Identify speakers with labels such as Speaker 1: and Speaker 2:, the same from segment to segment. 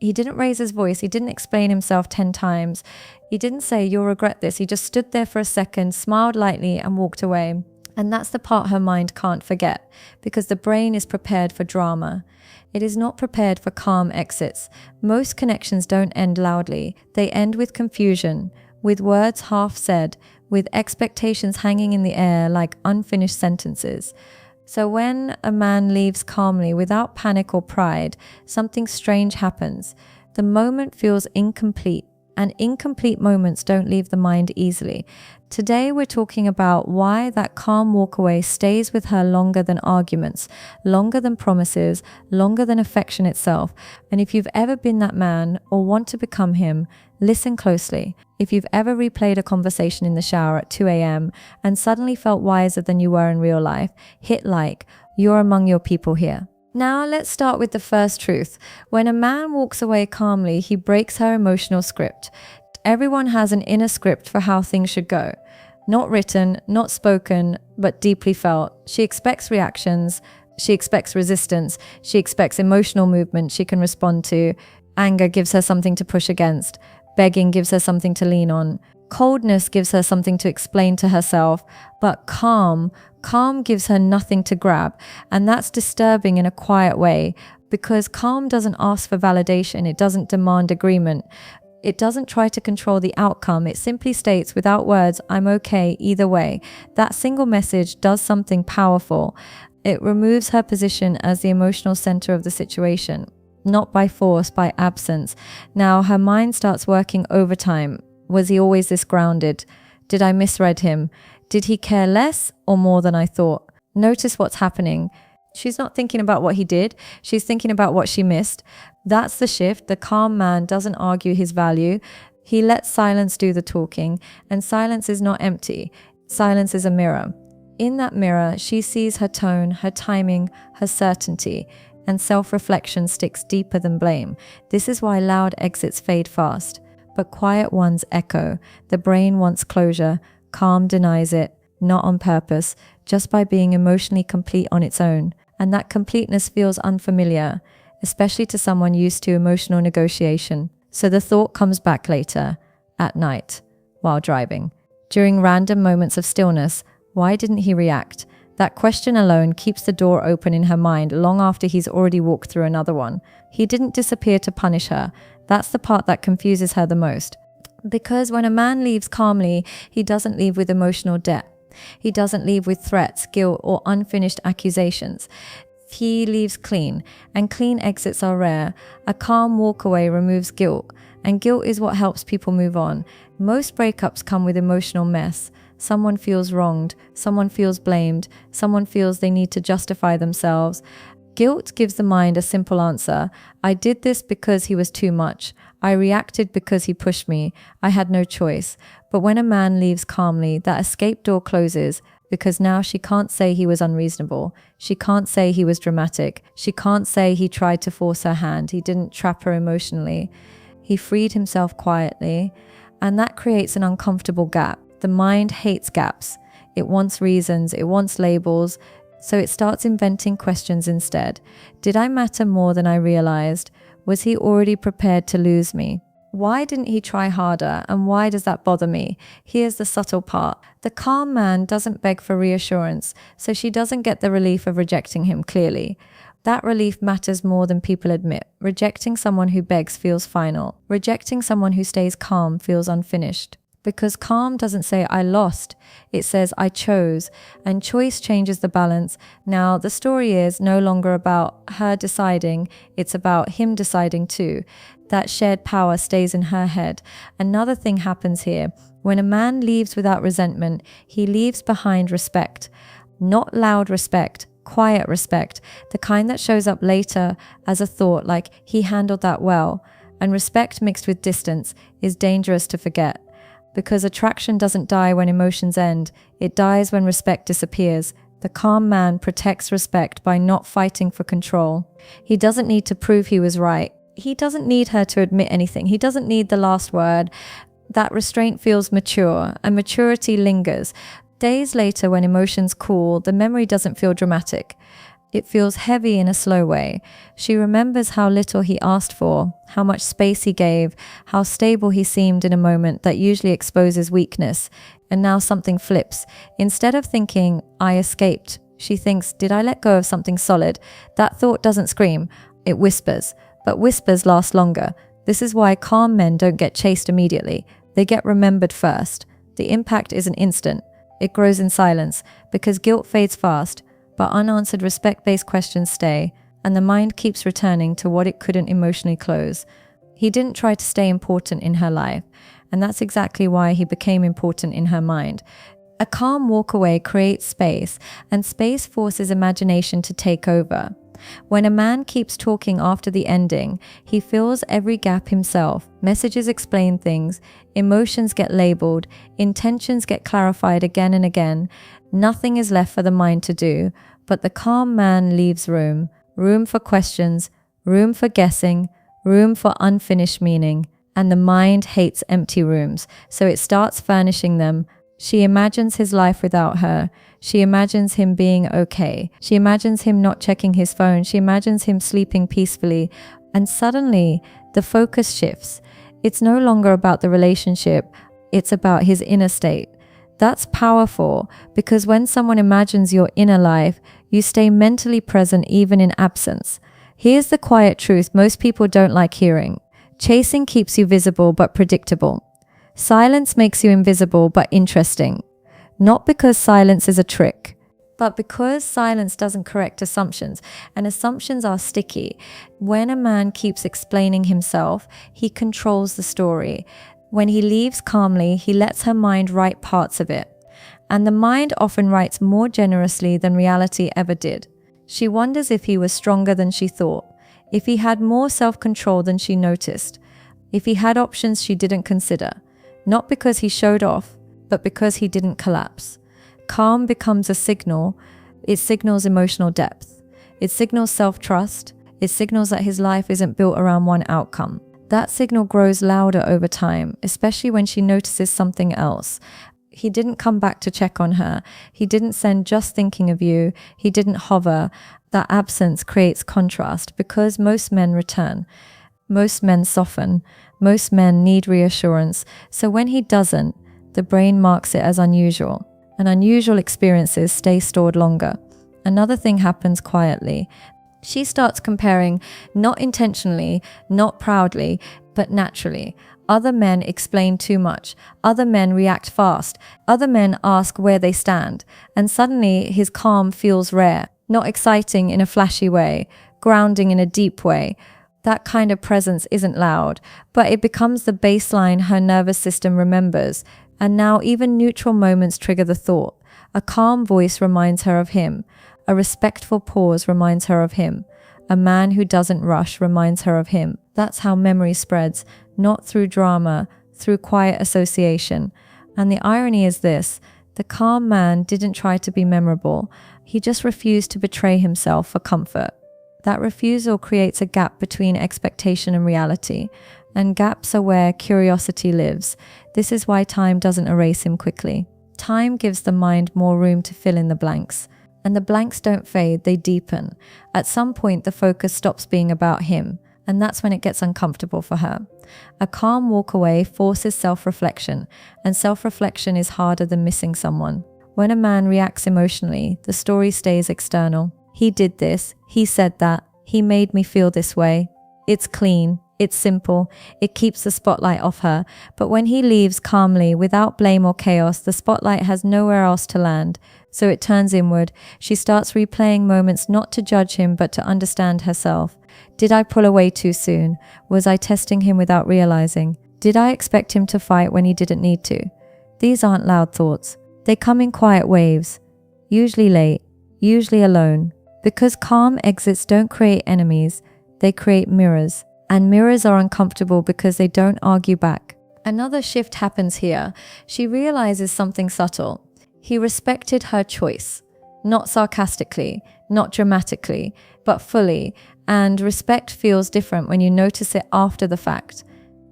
Speaker 1: He didn't raise his voice. He didn't explain himself 10 times. He didn't say, "You'll regret this." He just stood there for a second, smiled lightly, and walked away. And that's the part her mind can't forget, because the brain is prepared for drama. It is not prepared for calm exits. Most connections don't end loudly. They end with confusion, with words half said, with expectations hanging in the air like unfinished sentences. So when a man leaves calmly without panic or pride, something strange happens. The moment feels incomplete, and incomplete moments don't leave the mind easily. Today we're talking about why that calm walkaway stays with her longer than arguments, longer than promises, longer than affection itself. And if you've ever been that man or want to become him, listen closely. If you've ever replayed a conversation in the shower at 2 a.m. and suddenly felt wiser than you were in real life, hit like. You're among your people here. Now let's start with the first truth. When a man walks away calmly, he breaks her emotional script. Everyone has an inner script for how things should go. Not written, not spoken, but deeply felt. She expects reactions. She expects resistance. She expects emotional movement she can respond to. Anger gives her something to push against. Begging gives her something to lean on. Coldness gives her something to explain to herself. But calm gives her nothing to grab. And that's disturbing in a quiet way, because calm doesn't ask for validation. It doesn't demand agreement. It doesn't try to control the outcome. It simply states without words, "I'm okay either way." That single message does something powerful. It removes her position as the emotional center of the situation, not by force, by absence. Now her mind starts working overtime. Was he always this grounded? Did I misread him? Did he care less or more than I thought? Notice what's happening. She's not thinking about what he did. She's thinking about what she missed. That's the shift. The calm man doesn't argue his value. He lets silence do the talking. And silence is not empty. Silence is a mirror. In that mirror, she sees her tone, her timing, her certainty. And self-reflection sticks deeper than blame. This is why loud exits fade fast, but quiet ones echo. The brain wants closure. Calm denies it, not on purpose, just by being emotionally complete on its own. And that completeness feels unfamiliar, especially to someone used to emotional negotiation. So the thought comes back later, at night, while driving. During random moments of stillness, why didn't he react? That question alone keeps the door open in her mind long after he's already walked through another one. He didn't disappear to punish her. That's the part that confuses her the most. Because when a man leaves calmly, he doesn't leave with emotional debt. He doesn't leave with threats, guilt, or unfinished accusations. He leaves clean, and clean exits are rare. A calm walkaway removes guilt, and guilt is what helps people move on. Most breakups come with emotional mess. Someone feels wronged, someone feels blamed, someone feels they need to justify themselves. Guilt gives the mind a simple answer. I did this because he was too much. I reacted because he pushed me. I had no choice. But when a man leaves calmly, that escape door closes, because now she can't say he was unreasonable. She can't say he was dramatic. She can't say he tried to force her hand. He didn't trap her emotionally. He freed himself quietly, and that creates an uncomfortable gap. The mind hates gaps. It wants reasons. It wants labels. So it starts inventing questions instead. Did I matter more than I realized? Was he already prepared to lose me? Why didn't he try harder, and why does that bother me? Here's the subtle part. The calm man doesn't beg for reassurance, so she doesn't get the relief of rejecting him clearly. That relief matters more than people admit. Rejecting someone who begs feels final. Rejecting someone who stays calm feels unfinished. Because calm doesn't say I lost, it says I chose, and choice changes the balance. Now the story is no longer about her deciding, it's about him deciding too. That shared power stays in her head. Another thing happens here. When a man leaves without resentment, he leaves behind respect. Not loud respect, quiet respect, the kind that shows up later as a thought like he handled that well. And respect mixed with distance is dangerous to forget. Because attraction doesn't die when emotions end, it dies when respect disappears. The calm man protects respect by not fighting for control. He doesn't need to prove he was right. He doesn't need her to admit anything. He doesn't need the last word. That restraint feels mature, and maturity lingers. Days later, when emotions cool, the memory doesn't feel dramatic. It feels heavy in a slow way. She remembers how little he asked for, how much space he gave, how stable he seemed in a moment that usually exposes weakness. And now something flips. Instead of thinking, I escaped, she thinks, did I let go of something solid? That thought doesn't scream, it whispers. But whispers last longer. This is why calm men don't get chased immediately. They get remembered first. The impact isn't instant. It grows in silence, because guilt fades fast, but unanswered respect-based questions stay, and the mind keeps returning to what it couldn't emotionally close. He didn't try to stay important in her life, and that's exactly why he became important in her mind. A calm walk away creates space, and space forces imagination to take over. When a man keeps talking after the ending, he fills every gap himself. Messages explain things, emotions get labeled, intentions get clarified again and again. Nothing is left for the mind to do, but the calm man leaves room. Room for questions, room for guessing, room for unfinished meaning. And the mind hates empty rooms, so it starts furnishing them. She imagines his life without her. She imagines him being okay. She imagines him not checking his phone. She imagines him sleeping peacefully. And suddenly, the focus shifts. It's no longer about the relationship. It's about his inner state. That's powerful, because when someone imagines your inner life, you stay mentally present even in absence. Here's the quiet truth most people don't like hearing. Chasing keeps you visible but predictable. Silence makes you invisible but interesting. Not because silence is a trick, but because silence doesn't correct assumptions, and assumptions are sticky. When a man keeps explaining himself, he controls the story. When he leaves calmly, he lets her mind write parts of it. And the mind often writes more generously than reality ever did. She wonders if he was stronger than she thought, if he had more self-control than she noticed, if he had options she didn't consider. Not because he showed off, but because he didn't collapse. Calm becomes a signal. It signals emotional depth. It signals self-trust. It signals that his life isn't built around one outcome. That signal grows louder over time, especially when she notices something else. He didn't come back to check on her. He didn't send just thinking of you. He didn't hover. That absence creates contrast, because most men return. Most men soften. Most men need reassurance. So when he doesn't, the brain marks it as unusual. And unusual experiences stay stored longer. Another thing happens quietly. She starts comparing, not intentionally, not proudly, but naturally. Other men explain too much. Other men react fast. Other men ask where they stand. And suddenly his calm feels rare. Not exciting in a flashy way, grounding in a deep way. That kind of presence isn't loud, but it becomes the baseline her nervous system remembers. And now even neutral moments trigger the thought. A calm voice reminds her of him. A respectful pause reminds her of him. A man who doesn't rush reminds her of him. That's how memory spreads, not through drama, through quiet association. And the irony is this: the calm man didn't try to be memorable. He just refused to betray himself for comfort. That refusal creates a gap between expectation and reality. And gaps are where curiosity lives. This is why time doesn't erase him quickly. Time gives the mind more room to fill in the blanks. And the blanks don't fade, they deepen. At some point, the focus stops being about him, and that's when it gets uncomfortable for her. A calm walk away forces self-reflection, and self-reflection is harder than missing someone. When a man reacts emotionally, the story stays external. He did this, he said that, he made me feel this way. It's clean. It's simple. It keeps the spotlight off her. But when he leaves calmly, without blame or chaos, the spotlight has nowhere else to land. So it turns inward. She starts replaying moments not to judge him, but to understand herself. Did I pull away too soon? Was I testing him without realizing? Did I expect him to fight when he didn't need to? These aren't loud thoughts. They come in quiet waves. Usually late. Usually alone. Because calm exits don't create enemies. They create mirrors. And mirrors are uncomfortable because they don't argue back. Another shift happens here. She realizes something subtle. He respected her choice. Not sarcastically, not dramatically, but fully. And respect feels different when you notice it after the fact.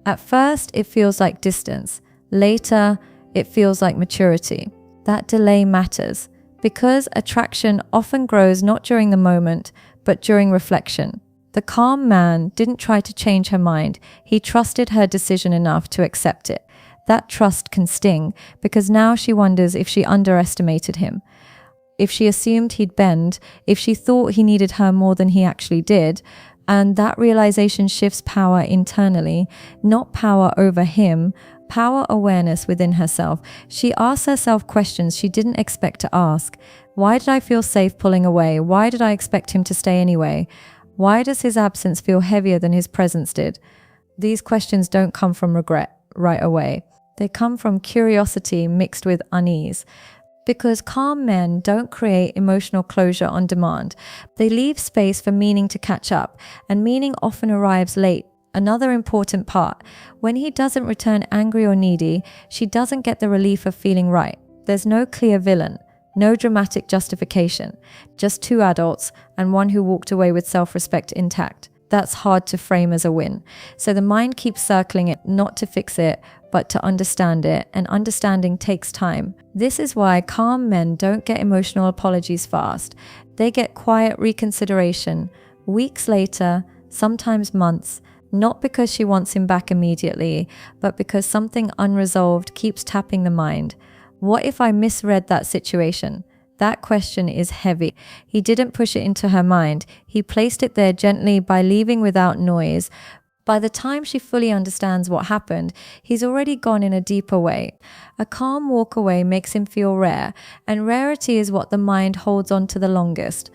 Speaker 1: At first, it feels like distance. Later, it feels like maturity. That delay matters, Because attraction often grows not during the moment, but during reflection. The calm man didn't try to change her mind. He trusted her decision enough to accept it. That trust can sting, because now she wonders if she underestimated him, if she assumed he'd bend, if she thought he needed her more than he actually did. And that realization shifts power internally, not power over him, power awareness within herself. She asks herself questions she didn't expect to ask. Why did I feel safe pulling away? Why did I expect him to stay anyway? Why does his absence feel heavier than his presence did? These questions don't come from regret right away. They come from curiosity mixed with unease. Because calm men don't create emotional closure on demand. They leave space for meaning to catch up, and meaning often arrives late. Another important part, when he doesn't return angry or needy, she doesn't get the relief of feeling right. There's no clear villain, no dramatic justification, just two adults and one who walked away with self-respect intact. That's hard to frame as a win. So the mind keeps circling it, not to fix it, but to understand it, and understanding takes time. This is why calm men don't get emotional apologies fast. They get quiet reconsideration, weeks later, sometimes months, not because she wants him back immediately, but because something unresolved keeps tapping the mind. What if I misread that situation? That question is heavy. He didn't push it into her mind. He placed it there gently by leaving without noise. By the time she fully understands what happened, he's already gone in a deeper way. A calm walk away makes him feel rare, and rarity is what the mind holds on to the longest.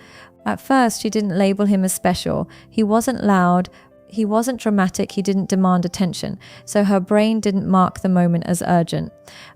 Speaker 1: At first, she didn't label him as special. He wasn't loud, he wasn't dramatic, he didn't demand attention, so her brain didn't mark the moment as urgent.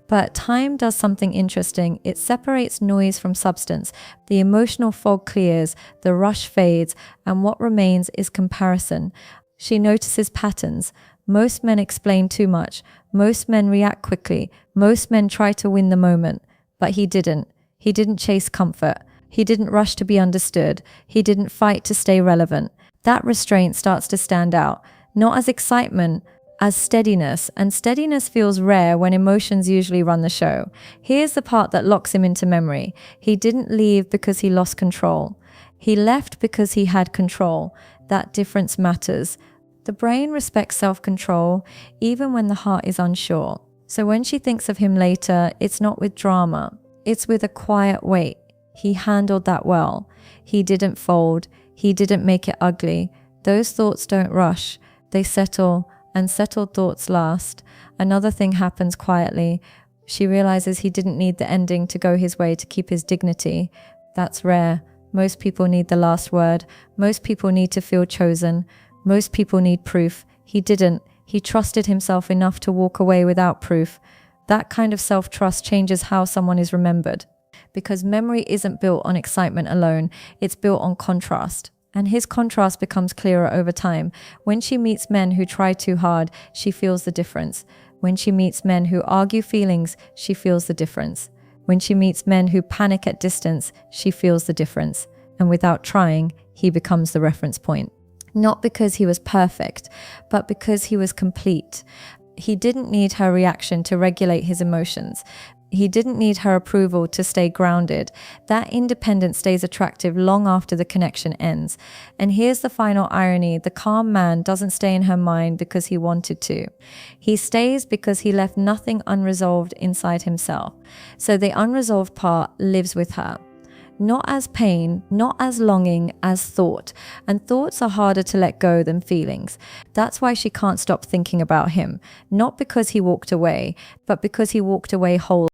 Speaker 1: But time does something interesting. It separates noise from substance. The emotional fog clears, the rush fades, and what remains is comparison. She notices patterns. Most men explain too much. Most men react quickly. Most men try to win the moment. But he didn't. He didn't chase comfort. He didn't rush to be understood. He didn't fight to stay relevant. That restraint starts to stand out, not as excitement, as steadiness. And steadiness feels rare when emotions usually run the show. Here's the part that locks him into memory. He didn't leave because he lost control. He left because he had control. That difference matters. The brain respects self-control even when the heart is unsure. So when she thinks of him later, it's not with drama. It's with a quiet weight. He handled that well. He didn't fold. He didn't make it ugly. Those thoughts don't rush. They settle, and settled thoughts last. Another thing happens quietly. She realizes he didn't need the ending to go his way to keep his dignity. That's rare. Most people need the last word. Most people need to feel chosen. Most people need proof. He didn't. He trusted himself enough to walk away without proof. That kind of self-trust changes how someone is remembered. Because memory isn't built on excitement alone. It's built on contrast. And his contrast becomes clearer over time. When she meets men who try too hard, she feels the difference. When she meets men who argue feelings, she feels the difference. When she meets men who panic at distance, she feels the difference. And without trying, he becomes the reference point. Not because he was perfect, but because he was complete. He didn't need her reaction to regulate his emotions. He didn't need her approval to stay grounded. That independence stays attractive long after the connection ends. And here's the final irony. The calm man doesn't stay in her mind because he wanted to. He stays because he left nothing unresolved inside himself. So the unresolved part lives with her. Not as pain, not as longing, as thought. And thoughts are harder to let go than feelings. That's why she can't stop thinking about him. Not because he walked away, but because he walked away whole.